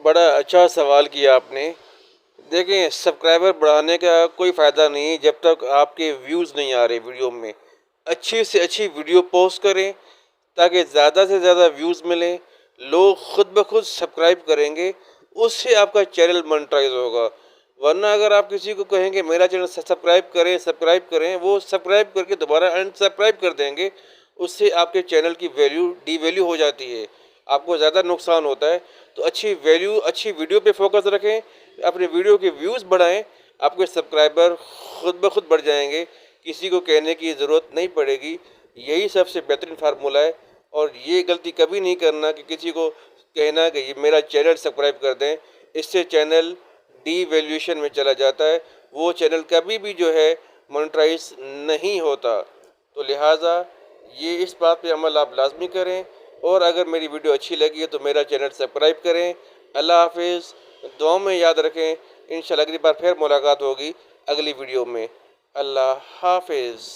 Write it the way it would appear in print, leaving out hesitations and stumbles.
بڑا اچھا سوال کیا آپ نے۔ دیکھیں، سبسکرائبر بڑھانے کا کوئی فائدہ نہیں جب تک آپ کے ویوز نہیں آ رہے ویڈیو میں۔ اچھی سے اچھی ویڈیو پوسٹ کریں تاکہ زیادہ سے زیادہ ویوز ملیں، لوگ خود بخود سبسکرائب کریں گے، اس سے آپ کا چینل مونیٹائز ہوگا۔ ورنہ اگر آپ کسی کو کہیں گے میرا چینل سبسکرائب کریں، وہ سبسکرائب کر کے دوبارہ انسبسکرائب کر دیں گے، اس سے آپ کے چینل کی ویلیو ڈی ویلیو ہو جاتی ہے، آپ کو زیادہ نقصان ہوتا ہے۔ تو اچھی ویڈیو پہ فوکس رکھیں، اپنے ویڈیو کے ویوز بڑھائیں، آپ کے سبسکرائبر خود بخود بڑھ جائیں گے، کسی کو کہنے کی ضرورت نہیں پڑے گی۔ یہی سب سے بہترین فارمولہ ہے، اور یہ غلطی کبھی نہیں کرنا کہ کسی کو کہنا کہ یہ میرا چینل سبسکرائب کر دیں، اس سے چینل ڈی ویلیوشن میں چلا جاتا ہے، وہ چینل کبھی بھی جو ہے مونیٹائز نہیں ہوتا۔ تو لہٰذا یہ اس بات پہ عمل آپ لازمی کریں، اور اگر میری ویڈیو اچھی لگی ہے تو میرا چینل سبسکرائب کریں۔ اللہ حافظ، دعاؤں میں یاد رکھیں، انشاءاللہ اگلی بار پھر ملاقات ہوگی اگلی ویڈیو میں۔ اللہ حافظ۔